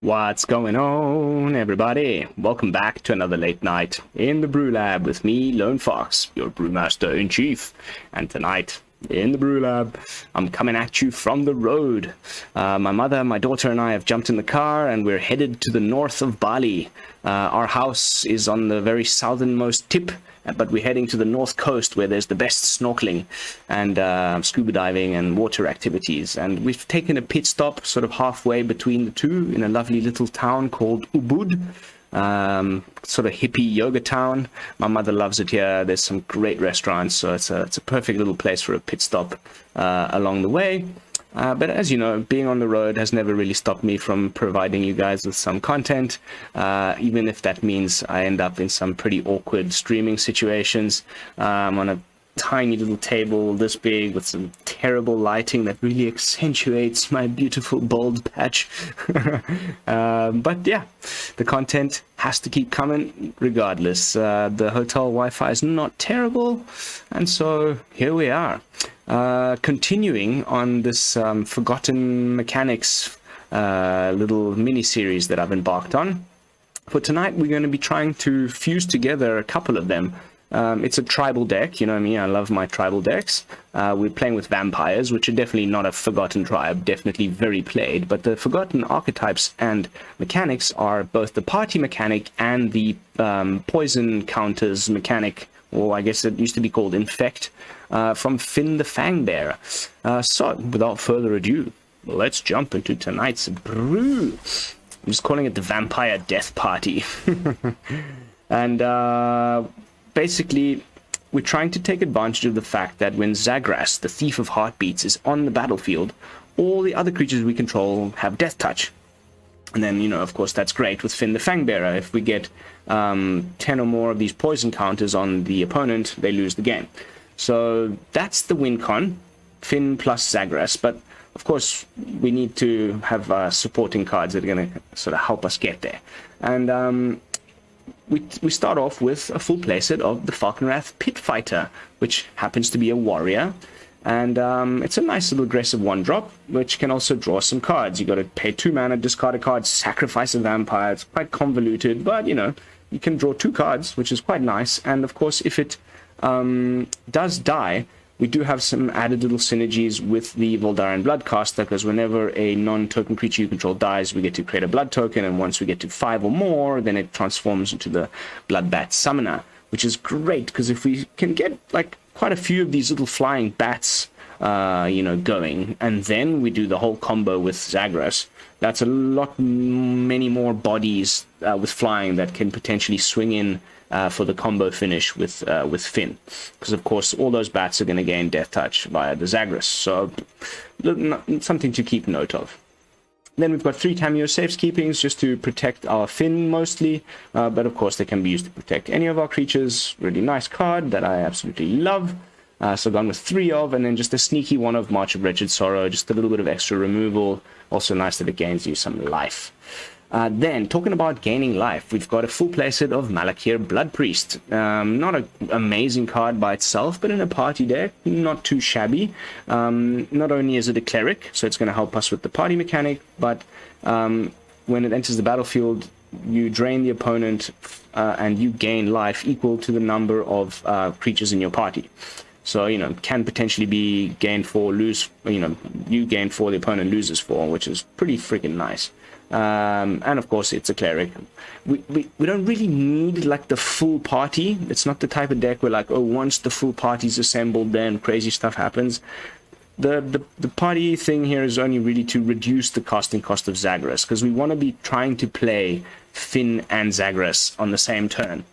What's going on, everybody? Welcome back to another late night in the BrewLab with me, Lone Fox, your brewmaster-in-chief. And tonight, in the BrewLab, I'm coming at you from the road. My mother, my daughter, and I have jumped in the car, and we're headed to the north of Bali. Our house is on the very southernmost tip, but we're heading to the north coast where there's the best snorkeling and scuba diving and water activities. And we've taken a pit stop sort of halfway between the two in a lovely little town called Ubud, sort of hippie yoga town. My mother loves it here. There's some great restaurants, so it's a perfect little place for a pit stop along the way. But as you know, being on the road has never really stopped me from providing you guys with some content, even if that means I end up in some pretty awkward streaming situations. On a tiny little table this big with some terrible lighting that really accentuates my beautiful bald patch. But yeah, the content has to keep coming regardless. The hotel Wi-Fi is not terrible, and so here we are. Continuing on this Forgotten Mechanics little mini-series that I've embarked on. For tonight, we're going to be trying to fuse together a couple of them. It's a tribal deck, you know me, I love my tribal decks. We're playing with vampires, which are definitely not a forgotten tribe, definitely very played, but the forgotten archetypes and mechanics are both the party mechanic and the poison counters mechanic, or I guess it used to be called Infect, from Fynn the Fangbearer. So, without further ado, let's jump into tonight's brew. I'm just calling it the Vampire Death Party. And basically, we're trying to take advantage of the fact that when Zagras, the Thief of Heartbeats, is on the battlefield, all the other creatures we control have Deathtouch. And then, you know, of course, that's great with Fynn the Fangbearer. If we get 10 or more of these poison counters on the opponent, they lose the game. So that's the win con, Fynn plus Zagras. But, of course, we need to have supporting cards that are going to sort of help us get there. And we start off with a full playset of the Falkenrath Pit Fighter, which happens to be a warrior. And it's a nice little aggressive 1-drop, which can also draw some cards. You got to pay 2 mana, discard a card, sacrifice a vampire. It's quite convoluted, but, you know, you can draw 2 cards, which is quite nice. And, of course, if it does die, we do have some added little synergies with the Voldaren Bloodcaster, because whenever a non-token creature you control dies, we get to create a blood token, and once we get to 5 or more, then it transforms into the Bloodbat Summoner, which is great, because if we can get, like, quite a few of these little flying bats, you know, going, and then we do the whole combo with Zagras, that's a lot, many more bodies with flying that can potentially swing in for the combo finish with Fynn, because of course all those bats are going to gain Deathtouch via the Zagras, so something to keep note of. Then we've got 3 Tamiyo Safekeepings just to protect our Fynn mostly, but of course they can be used to protect any of our creatures. Really nice card that I absolutely love. So gone with 3 of, and then just a sneaky one of March of Wretched Sorrow, just a little bit of extra removal. Also nice that it gains you some life. Then, talking about gaining life, we've got a full playset of Malakir Blood-Priest. Not an amazing card by itself, but in a party deck, not too shabby. Not only is it a cleric, so it's going to help us with the party mechanic, but when it enters the battlefield, you drain the opponent and you gain life equal to the number of creatures in your party. So, you know, can potentially be gain 4, lose, you know, you gain 4, the opponent loses 4, which is pretty freaking nice. And of course it's a cleric. We don't really need like the full party. It's not the type of deck where like, oh, once the full party's assembled then crazy stuff happens. The party thing here is only really to reduce the casting cost of Zagras, because we want to be trying to play Fynn and Zagras on the same turn.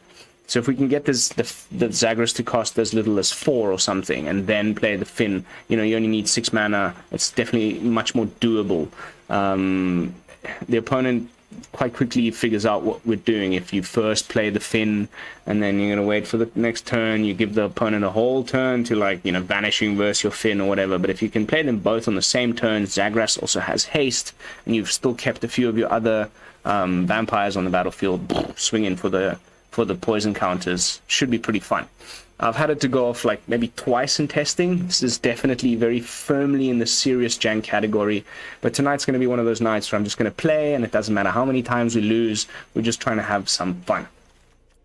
So if we can get the Zagras to cost as little as 4 or something, and then play the Fynn, you know, you only need 6 mana. It's definitely much more doable. The opponent quite quickly figures out what we're doing. If you first play the Fynn, and then you're going to wait for the next turn, you give the opponent a whole turn to, like, you know, vanishing versus your Fynn or whatever. But if you can play them both on the same turn, Zagras also has haste, and you've still kept a few of your other vampires on the battlefield, swinging for the poison counters, should be pretty fun. I've had it to go off like maybe twice in testing. This is definitely very firmly in the serious jank category. But tonight's going to be one of those nights where I'm just going to play, and it doesn't matter how many times we lose. We're just trying to have some fun.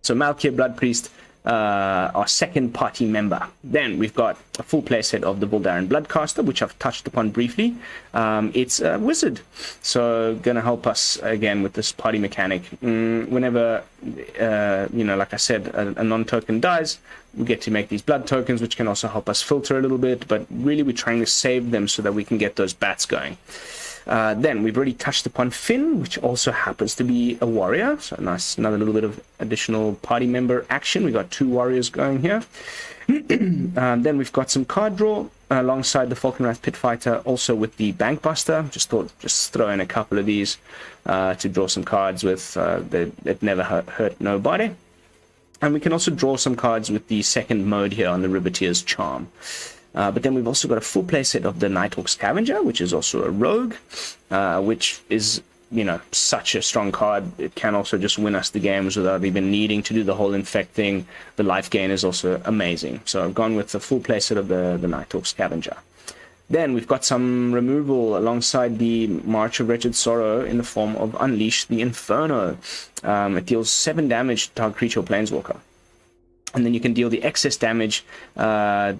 So Malakir Blood-Priest, our second party member. Then we've got a full playset of the Voldaren Bloodcaster, which I've touched upon briefly. It's a wizard, so gonna help us again with this party mechanic. Whenever like I said, a non-token dies, we get to make these blood tokens, which can also help us filter a little bit, but really we're trying to save them so that we can get those bats going. Then we've already touched upon Fynn, which also happens to be a warrior. So nice, another little bit of additional party member action. We got 2 warriors going here. Then we've got some card draw alongside the Falkenrath Pit Fighter, also with the Bankbuster. Just thought, just throw in a couple of these to draw some cards with. That never hurt nobody. And we can also draw some cards with the second mode here on the Riveteers Charm. But then we've also got a full playset of the Nighthawk Scavenger, which is also a rogue, which is, such a strong card. It can also just win us the games without even needing to do the whole infect thing. The life gain is also amazing. So I've gone with the full playset of the Nighthawk Scavenger. Then we've got some removal alongside the March of Wretched Sorrow in the form of Unleash the Inferno. It deals 7 damage to target creature or planeswalker. And then you can deal the excess damage to,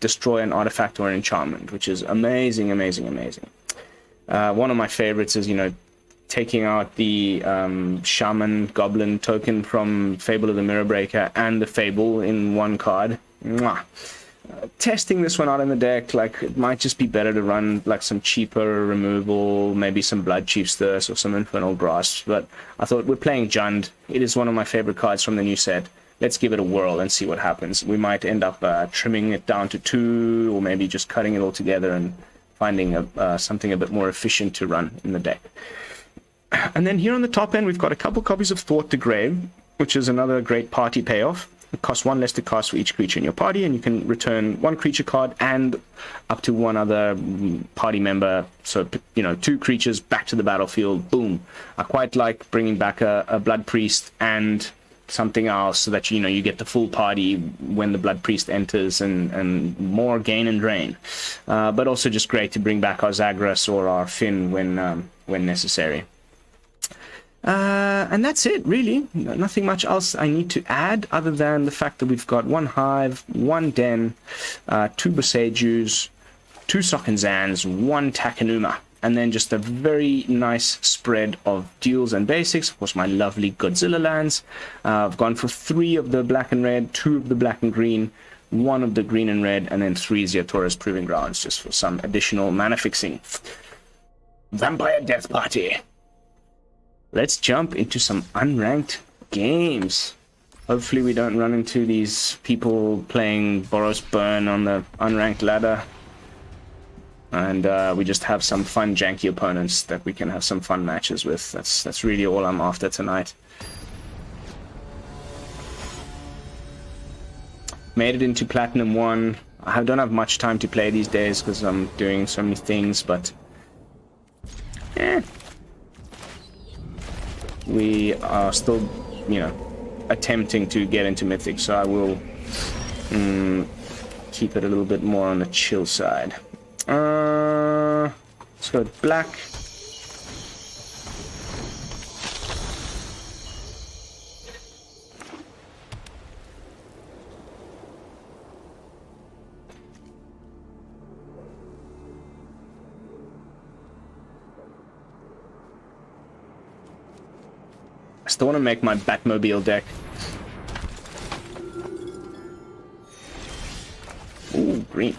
destroy an artifact or an enchantment, which is amazing, amazing, amazing. One of my favorites is, taking out the Shaman Goblin token from Fable of the Mirror Breaker and the Fable in one card. Mwah. Testing this one out in the deck, like, it might just be better to run like some cheaper removal, maybe some Blood Chief's Thirst or some Infernal Grasp, but I thought we're playing Jund. It is one of my favorite cards from the new set. Let's give it a whirl and see what happens. We might end up trimming it down to 2, or maybe just cutting it all together and finding something a bit more efficient to run in the deck. And then here on the top end, we've got a couple copies of Thwart the Grave, which is another great party payoff. It costs 1 less to cast for each creature in your party, and you can return 1 creature card and up to 1 other party member. So, 2 creatures back to the battlefield. Boom. I quite like bringing back a Blood Priest and something else so that, you get the full party when the Blood Priest enters, and more gain and drain. But also just great to bring back our Zagras or our Fynn when necessary. And that's it, really. Nothing much else I need to add other than the fact that we've got 1 Hive, 1 Den, 2 Boseijus, 2 Sokenzans, 1 Takenuma, and then just a very nice spread of duels and basics. Of course, my lovely Godzilla lands. I've gone for 3 of the black and red, 2 of the black and green, 1 of the green and red, and then 3 Ziatora's Proving Grounds, just for some additional mana fixing. Vampire Death Party. Let's jump into some unranked games. Hopefully we don't run into these people playing Boros Burn on the unranked ladder. And we just have some fun janky opponents that we can have some fun matches with. That's really all I'm after tonight. Made it into Platinum 1. I don't have much time to play these days because I'm doing so many things, but we are still, attempting to get into Mythic, so I will keep it a little bit more on the chill side. Let's go with black. I still want to make my Batmobile deck. Ooh, green.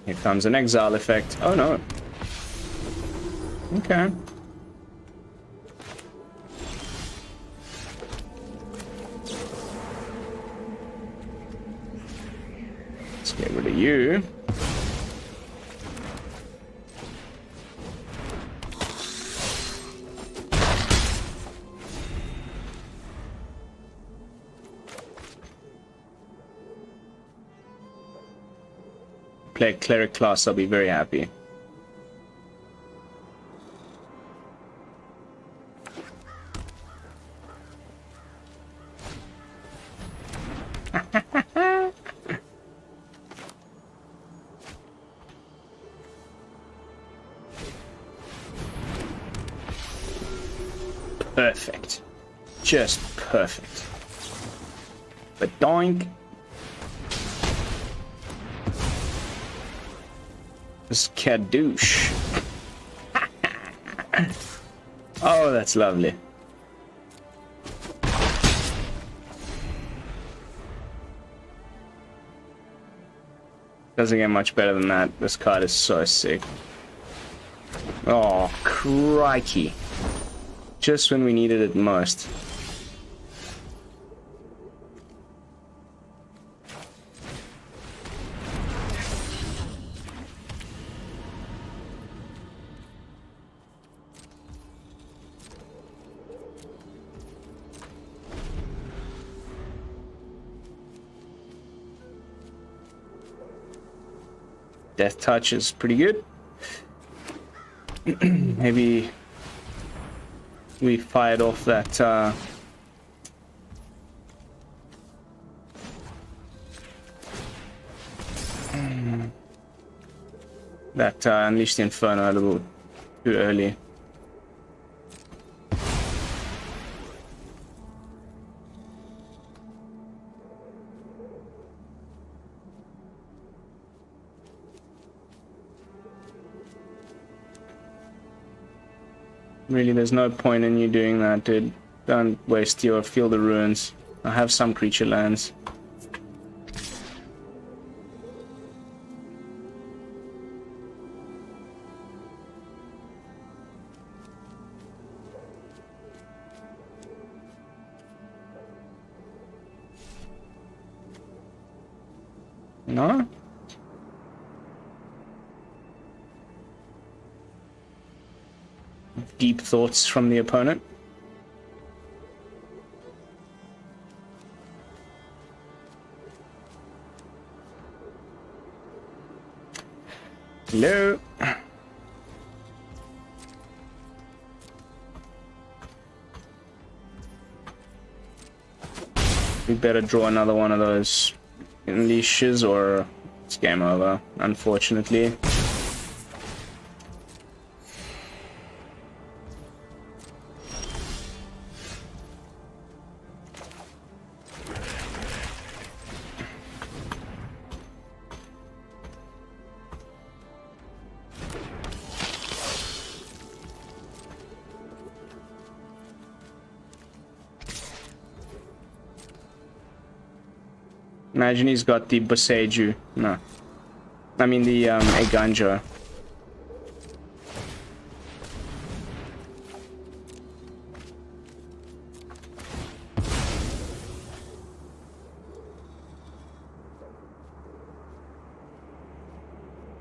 Here comes an exile effect. Oh no. Okay. Let's get rid of you. play cleric class, I'll be very happy. Perfect. Just perfect. But doink. Skadoosh. Oh, that's lovely. Doesn't get much better than that. This card is so sick. Oh, crikey. Just when we needed it most. Deathtouch is pretty good. Maybe we fired off that Unleash the Inferno a little too early. Really, there's no point in you doing that, dude. Don't waste your Field of Ruins. I have some creature lands. No? Deep thoughts from the opponent. Hello. We better draw another one of those unleashes or it's game over, unfortunately. Imagine he's got the Boseiju. No. I mean the Eganja.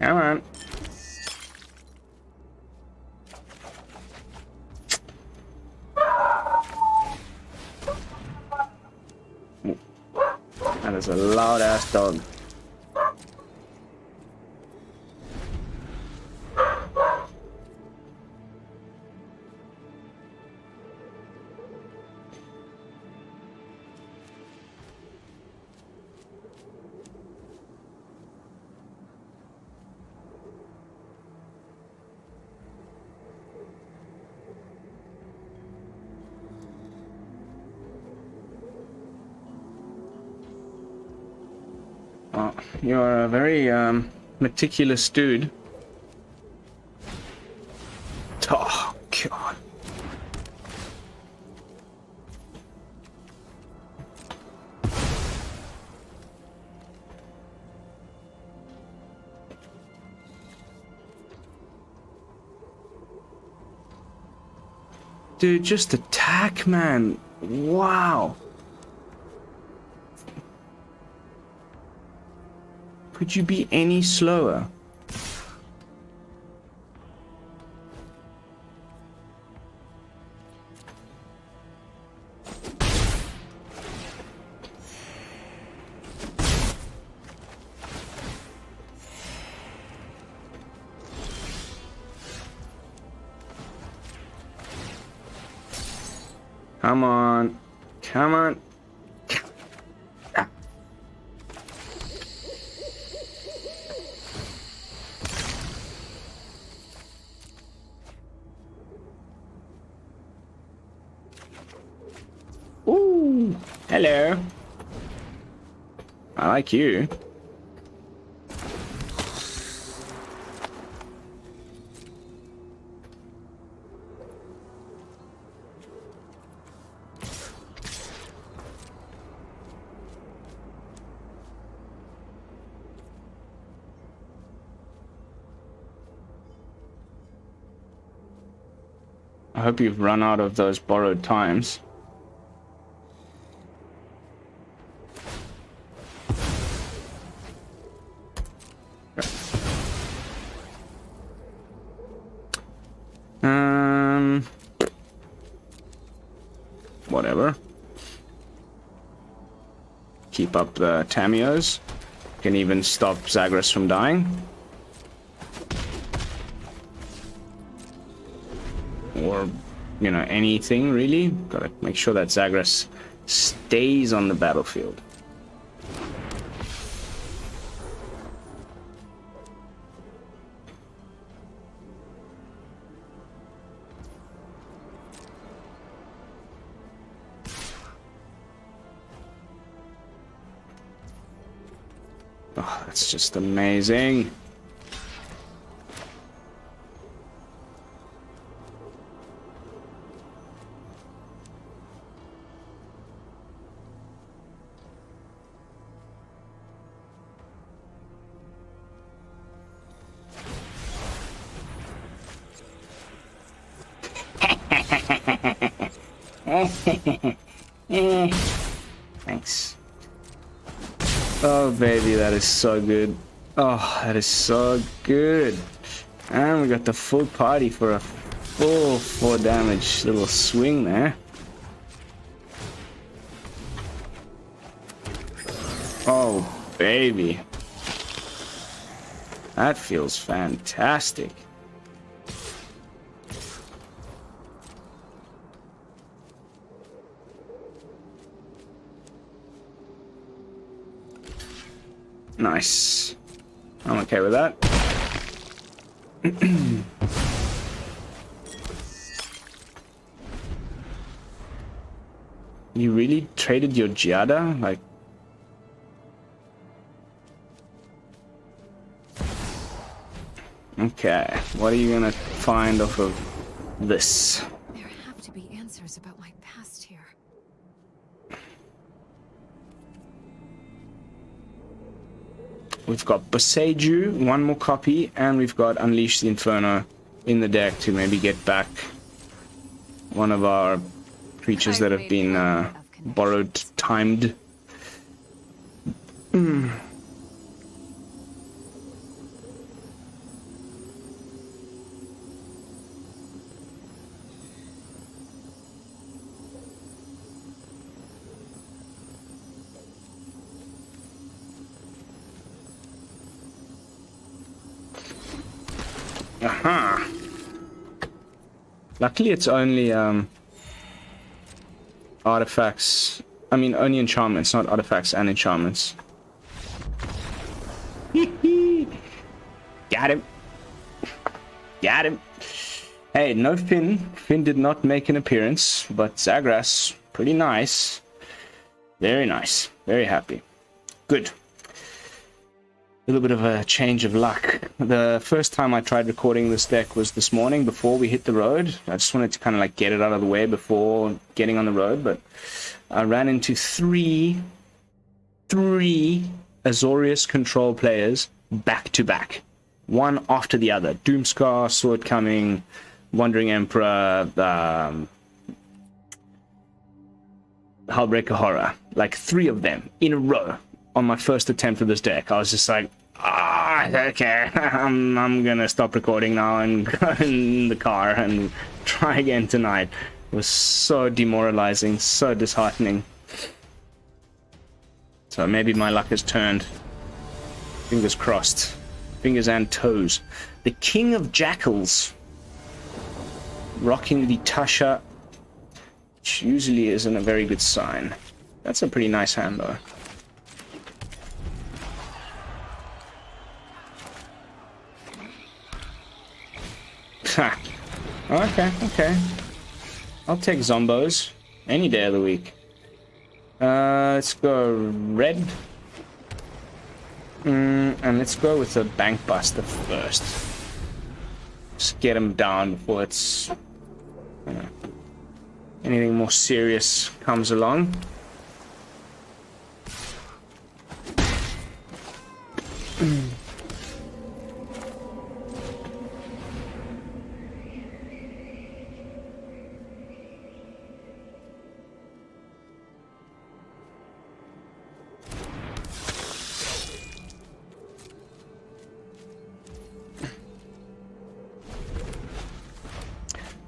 Come on. That is a loud ass dog. You're a very meticulous dude. Oh, God. Dude, just attack, man. Wow. Could you be any slower? Come on. Come on. Ah. Ooh. Hello. I like you. I hope you've run out of those borrowed times. Whatever. Keep up the Tamiyos. Can even stop Zagras from dying. Or, you know, anything really. Gotta make sure that Zagras stays on the battlefield. Oh, that's just amazing. Thanks. Oh baby, that is so good. Oh, that is so good. And we got the full party for a full 4 damage little swing there. Oh baby. That feels fantastic. Nice. I'm okay with that. You really traded your Giada? Like... Okay, what are you gonna find off of this? There have to be answers about my past here. We've got Boseiju, 1 more copy, and we've got Unleash the Inferno in the deck to maybe get back one of our creatures that have been borrowed, timed. Aha! Luckily it's only artifacts. I mean only enchantments, not artifacts and enchantments. Got him. Got him. Hey, no Fynn. Fynn did not make an appearance, but Zagras, pretty nice. Very nice. Very happy. Good. A little bit of a change of luck. The first time I tried recording this deck was this morning before we hit the road. I just wanted to kind of like get it out of the way before getting on the road, but I ran into three Azorius control players back to back, one after the other. Doomscar, Sword Coming, Wandering Emperor, Hullbreaker Horror, like 3 of them in a row on my first attempt of this deck. I was just like, okay, I'm gonna stop recording now and go in the car and try again tonight. It was so demoralizing, so disheartening. So maybe my luck has turned. Fingers crossed. Fingers and toes. The King of Jackals. Rocking the Tasha which usually isn't a very good sign. That's a pretty nice hand, though. Ha! Okay, okay. I'll take zombos any day of the week. Let's go red. And let's go with the Bankbuster first. Just get him down before it's anything more serious comes along.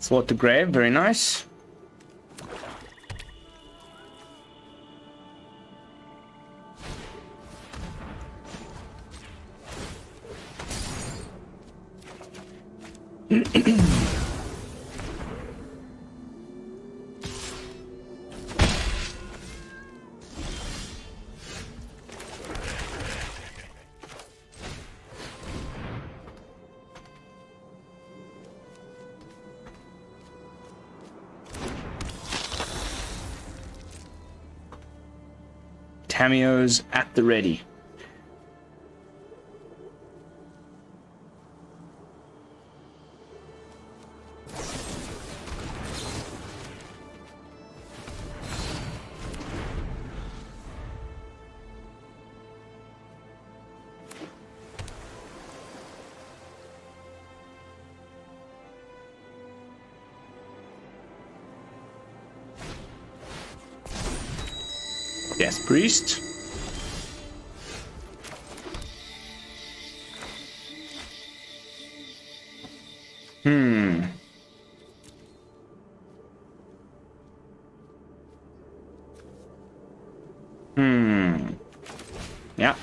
Thwart the Grave, very nice. Tamiyo's at the ready. Death Priest. Yeah.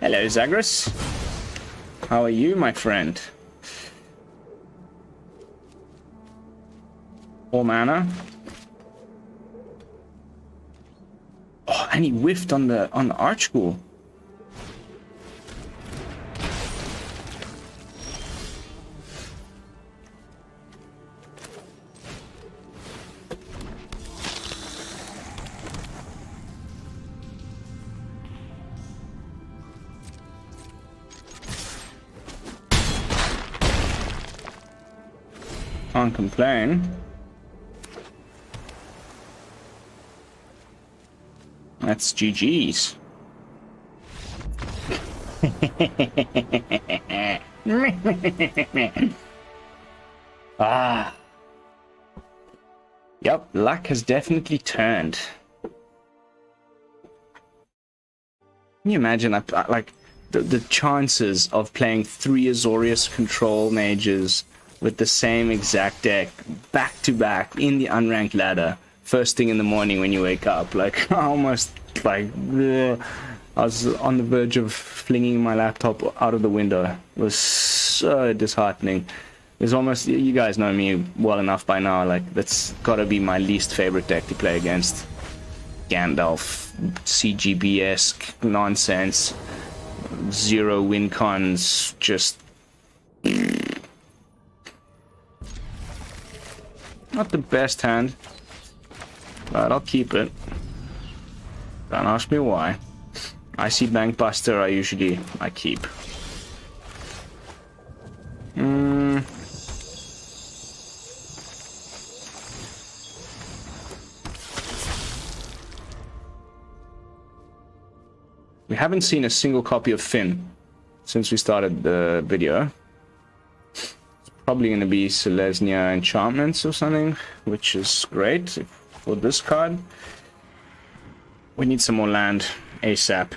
Hello, Zagras. How are you, my friend? 4 mana. Oh, and he whiffed on the Arch Ghoul. Can't complain. That's GG's. Ah. Yep, luck has definitely turned. Can you imagine, like, the chances of playing 3 Azorius control mages with the same exact deck back to back in the unranked ladder first thing in the morning when you wake up, like almost like ugh. I was on the verge of flinging my laptop out of the window. It was so disheartening. It's almost, you guys know me well enough by now, like that's gotta be my least favorite deck to play against. Gandalf, CGB-esque nonsense, 0 win cons, just not the best hand, but I'll keep it. Don't ask me why. I see Bankbuster, I keep. We haven't seen a single copy of Fynn since we started the video. Probably going to be Selesnya enchantments or something, which is great for this card. We need some more land ASAP.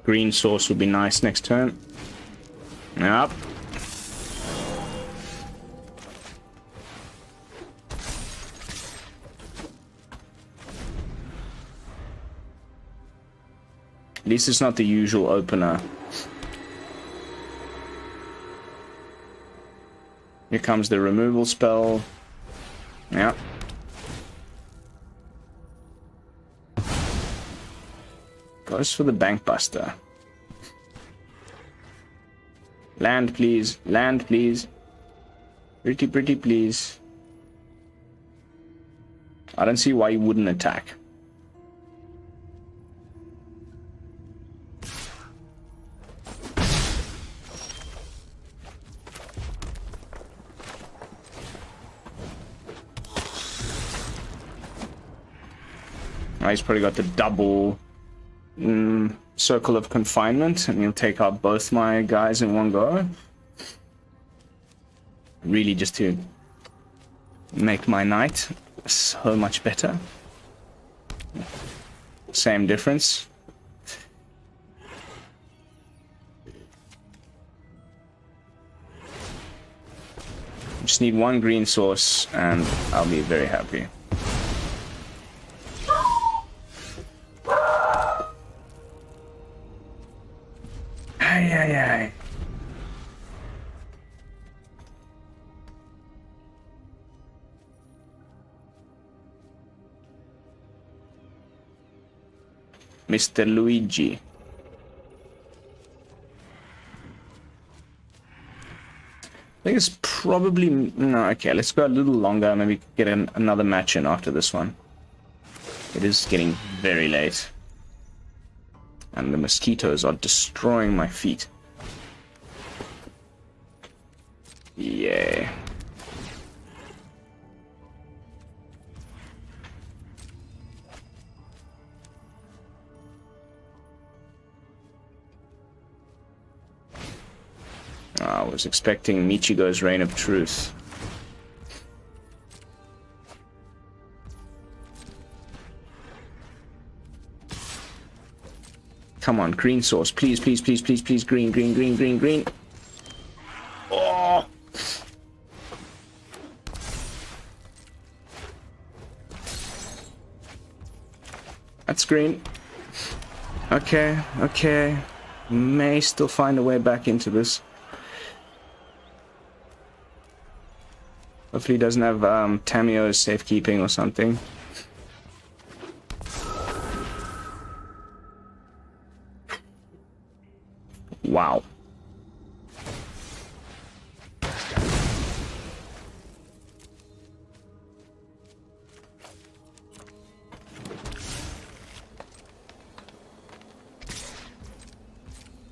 Green source would be nice next turn. Yep. At least it's not the usual opener. Here comes the removal spell. Yeah. Goes for the Bankbuster. Land, please. Land, please. Pretty, pretty, please. I don't see why you wouldn't attack. He's probably got the double circle of confinement, and he'll take out both my guys in one go. Really just to make my night so much better. Same difference. Just need one green source and I'll be very happy. Ay. Mr. Luigi. I think it's probably... No, okay, let's go a little longer. Maybe get another match in after this one. It is getting very late. And the mosquitoes are destroying my feet. Yay. I was expecting Michigo's Reign of Truth. Come on, green source. Please, please, please, please, please. Green, green, green, green, green. Oh! That's green. Okay, okay. May still find a way back into this. Hopefully he doesn't have Tamiyo's Safekeeping or something. Wow.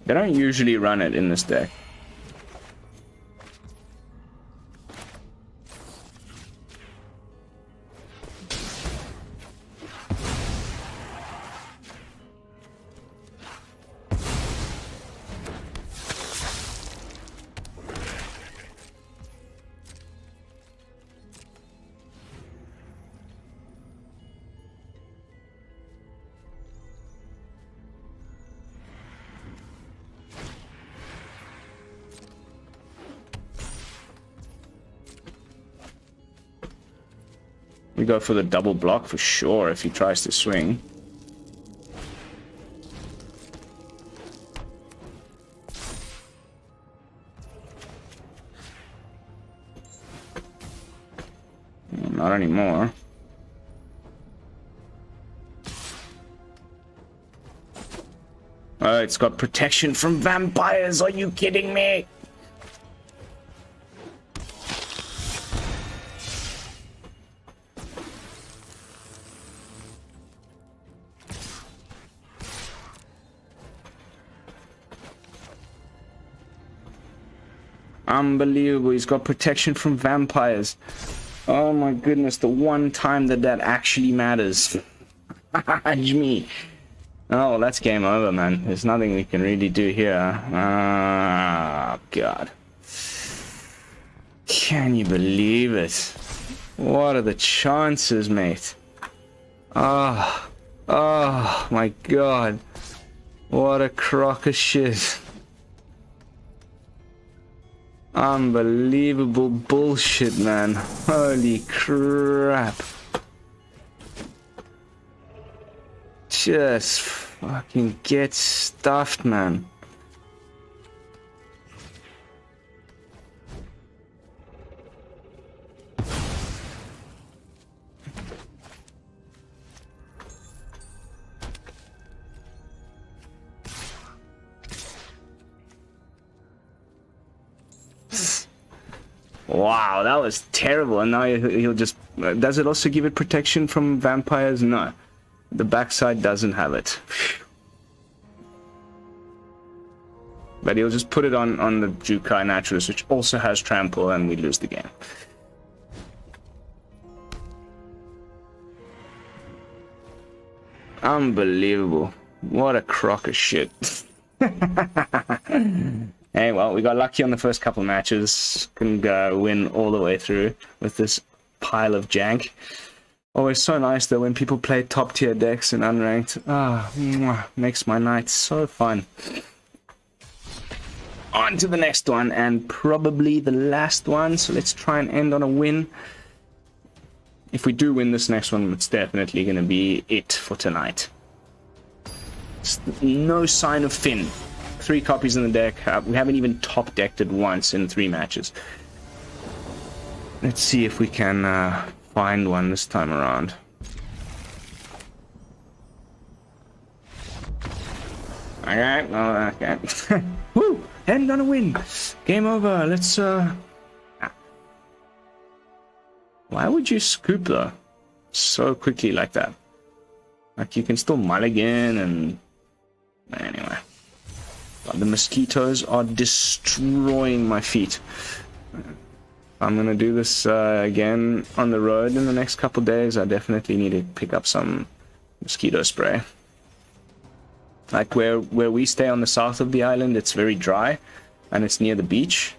They don't usually run it in this deck. We go for the double block for sure if he tries to swing. Not anymore. Oh, it's got protection from vampires. Are you kidding me? Unbelievable, he's got protection from vampires. Oh my goodness, the one time that actually matters. Me. Oh, that's game over, man. There's nothing we can really do here. Ah, God. Can you believe it? What are the chances, mate? Ah, oh my god. What a crock of shit. Unbelievable bullshit, man. Holy crap. Just fucking get stuffed, man. Wow, that was terrible. And now he'll just... Does it also give it protection from vampires? No. The backside doesn't have it. But he'll just put it on the Jukai Naturalist, which also has Trample, and we lose the game. Unbelievable. What a crock of shit. Hey, well, we got lucky on the first couple matches. Couldn't win all the way through with this pile of jank. Always so nice, though, when people play top-tier decks in unranked. Ah, makes my night so fun. On to the next one, and probably the last one. So let's try and end on a win. If we do win this next one, it's definitely going to be it for tonight. No sign of Fynn. 3 copies in the deck. We haven't even top decked it once in 3 matches. Let's see if we can find one this time around. Okay, well, okay. Woo! End on a win. Game over. Let's Why would you scoop though? So quickly like that. Like you can still mulligan and anyway. But the mosquitoes are destroying my feet. I'm gonna do this again on the road in the next couple days. I definitely need to pick up some mosquito spray. Like where we stay on the south of the island, it's very dry and it's near the beach.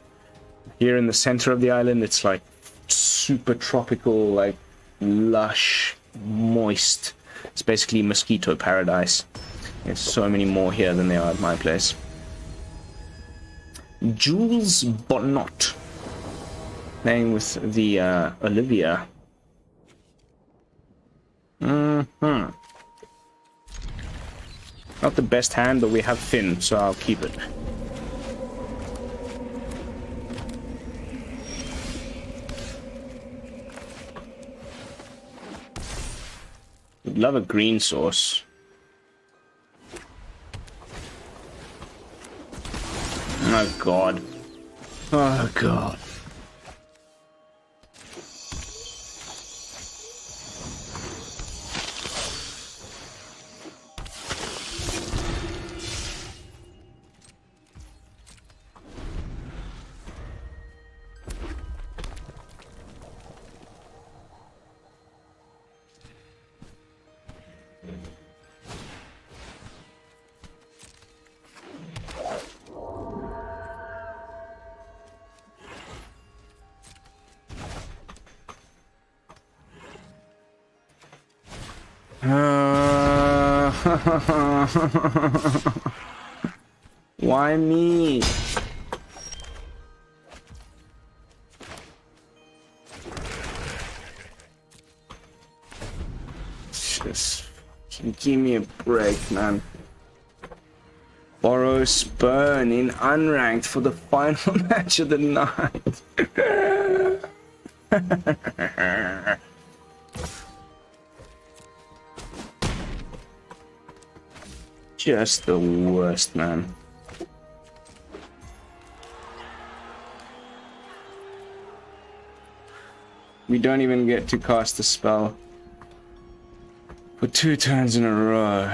Here in the center of the island, it's like super tropical, like lush, moist. It's basically mosquito paradise. There's so many more here than there are at my place. Jules Bonnot playing with the Olivia. Not the best hand, but we have Fynn, so I'll keep it. Would love a green source. Oh god. Oh god. Why me? Just give me a break, man. Borrow Spurn in unranked for the final match of the night. Just the worst, man. We don't even get to cast the spell for 2 turns in a row.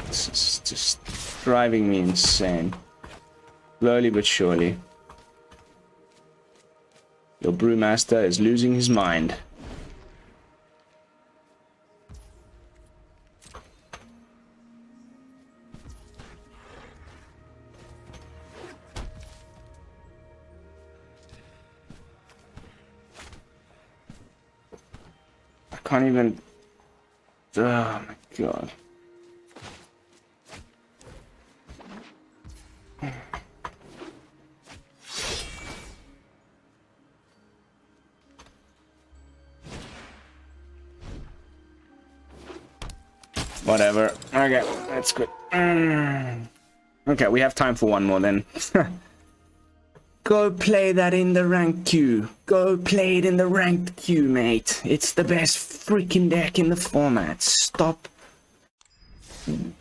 This is just driving me insane. Slowly but surely. Your brewmaster is losing his mind. I can't even... Oh my god. Whatever. Okay, that's good. Okay, we have time for one more then. Go play that in the ranked queue. Go play it in the ranked queue, mate. It's the best freaking deck in the format. Stop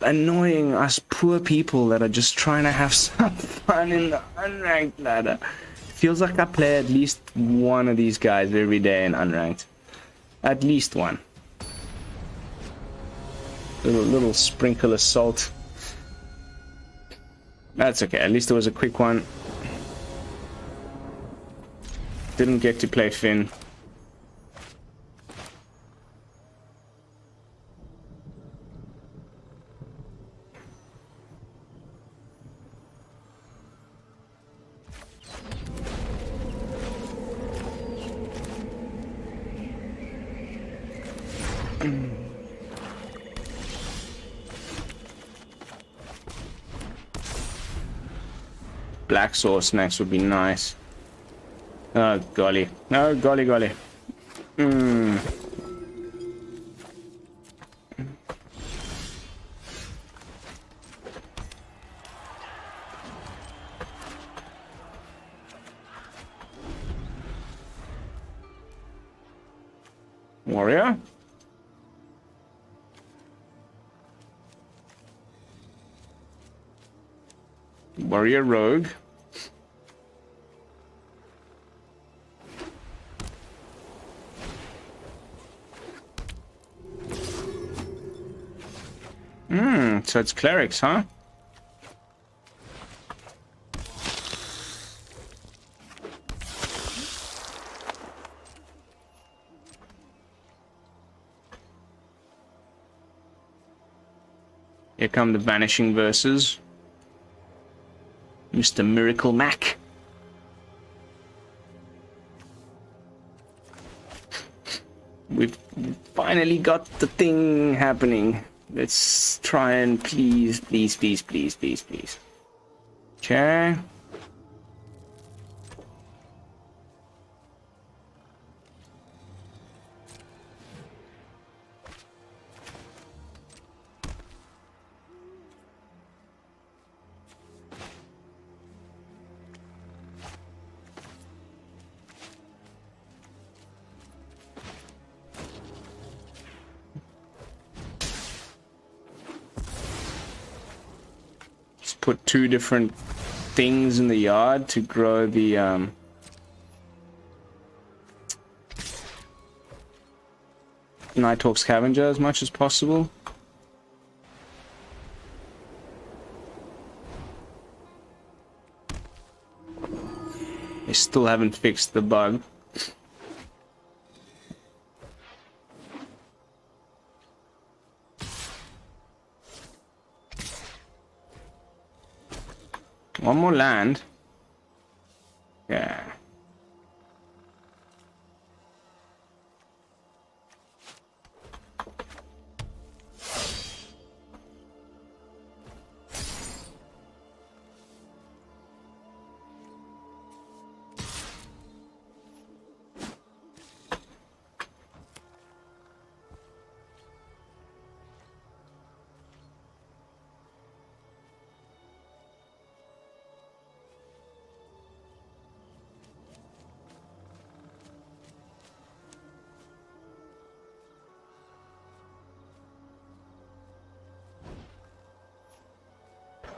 annoying us poor people that are just trying to have some fun in the unranked ladder. Feels like I play at least one of these guys every day in unranked. At least one. Little sprinkle of salt. That's okay. At least it was a quick one. Didn't get to play Fynn. Black sauce next would be nice. Oh golly. No, golly golly. Warrior? Warrior rogue. So it's clerics, huh? Here come the vanishing verses. Mr. Miracle Mac. We've finally got the thing happening. Let's try and please. Okay. Put two different things in the yard to grow the Nighthawk Scavenger as much as possible. They still haven't fixed the bug. One more land. Yeah.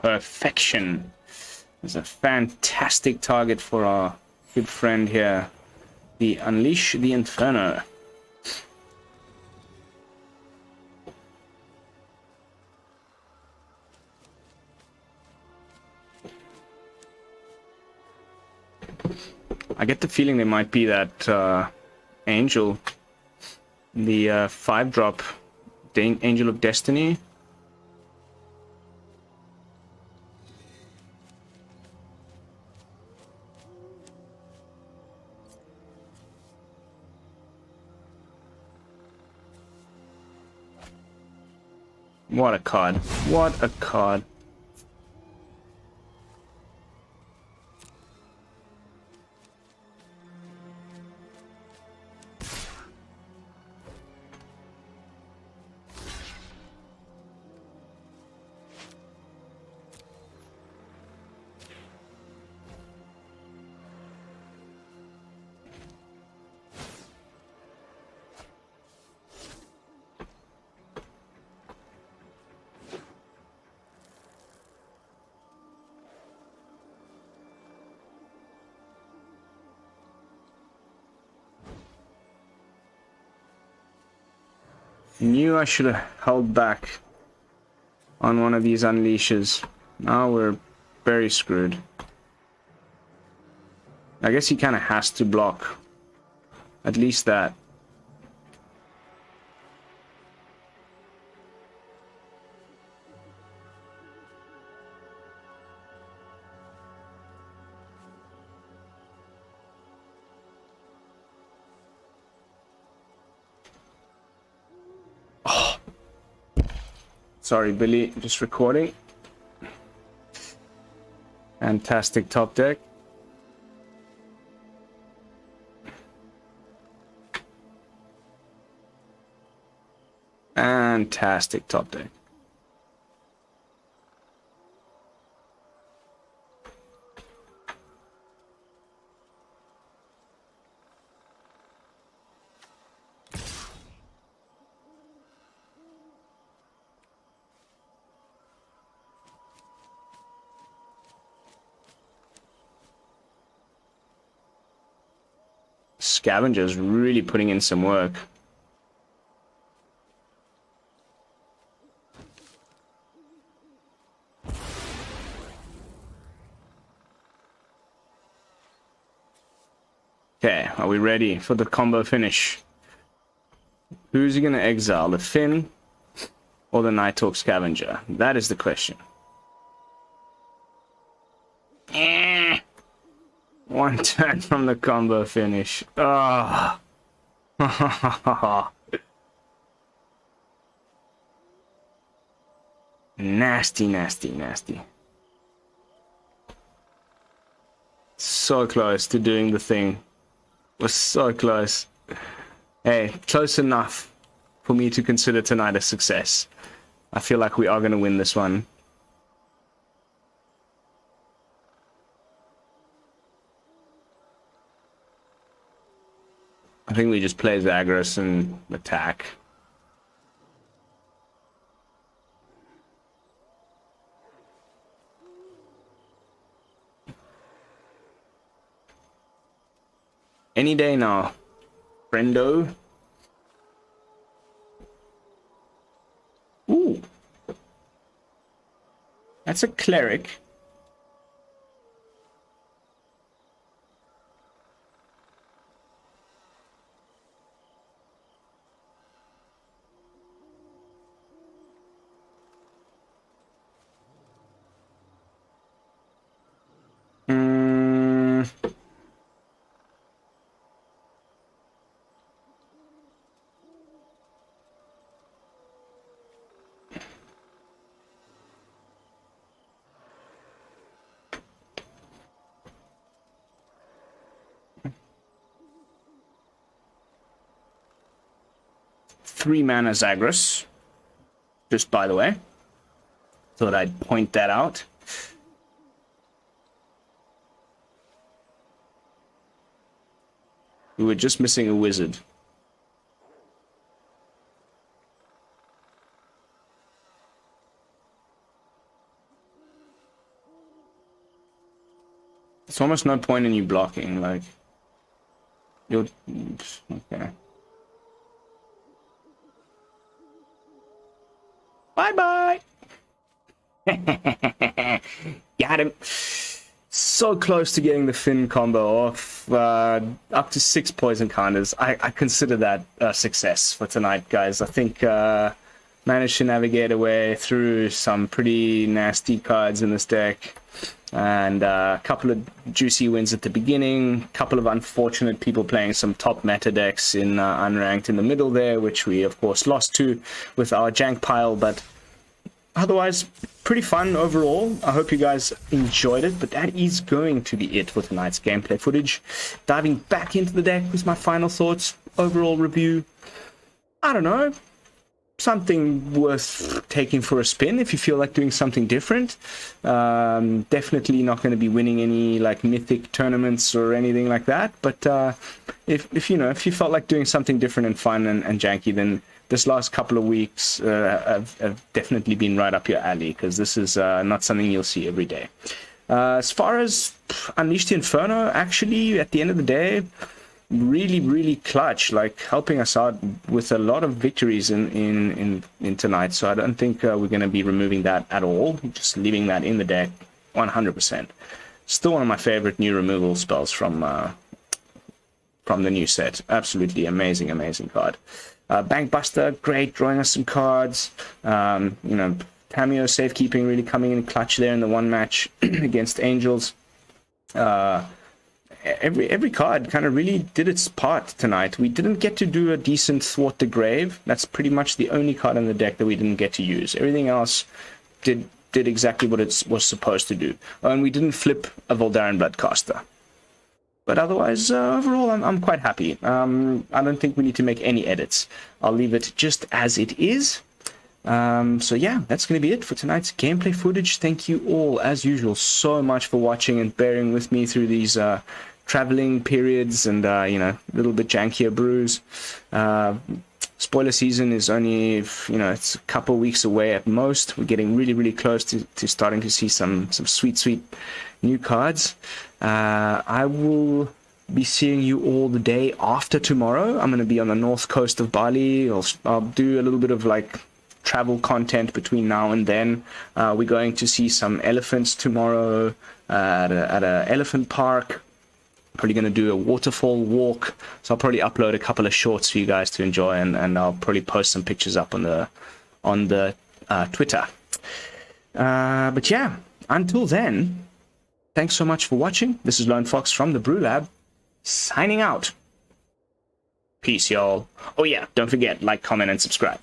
Perfection is a fantastic target for our good friend here, the Unleash the Inferno. I get the feeling there might be that angel, the 5-drop Angel of Destiny. What a card. What a card. Knew I should have held back on one of these unleashes. Now we're very screwed. I guess he kind of has to block. At least that. Sorry, Billy, just recording. Fantastic top deck. Fantastic top deck. Scavenger's really putting in some work. Okay, are we ready for the combo finish? Who's he gonna exile, the Fynn or the Nighthawk Scavenger? That is the question. One turn from the combo finish. Ah. Nasty, nasty, nasty. So close to doing the thing. We're so close. Hey, close enough for me to consider tonight a success. I feel like we are going to win this one. I think we just play Zagras and attack. Any day now, friendo. Ooh. That's a cleric. Three mana Zagras, just by the way. Thought I'd point that out. We were just missing a wizard. It's almost no point in you blocking, like... You're... Okay. Bye-bye! Got him! So close to getting the Fynn combo off. up to 6 poison counters. I consider that a success for tonight, guys. I think managed to navigate away through some pretty nasty cards in this deck, and a couple of juicy wins at the beginning, a couple of unfortunate people playing some top meta decks in unranked in the middle there, which we of course lost to with our jank pile, but otherwise pretty fun overall. I hope you guys enjoyed it, but that is going to be it for tonight's gameplay footage. Diving back into the deck with my final thoughts, overall review. I don't know, something worth taking for a spin if you feel like doing something different. Definitely not going to be winning any like mythic tournaments or anything like that, but if you know, if you felt like doing something different and fun and janky, then this last couple of weeks have definitely been right up your alley, because this is not something you'll see every day. As far as Unleash the Inferno, actually at the end of the day, really clutch, like helping us out with a lot of victories in tonight. So I don't think we're going to be removing that at all, just leaving that in the deck 100%. Still one of my favorite new removal spells from the new set. Absolutely amazing card. Bankbuster, great, drawing us some cards. You know, Tamiyo Safekeeping really coming in clutch there in the one match against Angels. Every card kind of really did its part tonight. We didn't get to do a decent Thwart the Grave. That's pretty much the only card in the deck that we didn't get to use. Everything else did exactly what it was supposed to do. And we didn't flip a Voldaren Bloodcaster. But otherwise, overall, I'm quite happy. I don't think we need to make any edits. I'll leave it just as it is. So yeah, that's going to be it for tonight's gameplay footage. Thank you all, as usual, so much for watching and bearing with me through these traveling periods and, you know, a little bit jankier brews. Spoiler season is only, you know, it's a couple weeks away at most. We're getting really close to starting to see some sweet new cards. I will be seeing you all the day after tomorrow. I'm going to be on the north coast of Bali. I'll do a little bit of like travel content between now and then. We're going to see some elephants tomorrow at a elephant park. Probably going to do a waterfall walk, so I'll probably upload a couple of shorts for you guys to enjoy, and I'll probably post some pictures up on the Twitter. But yeah, until then, thanks so much for watching. This is Lone Fox from the BrewLab, signing out. Peace, y'all. Oh yeah, don't forget, like, comment, and subscribe.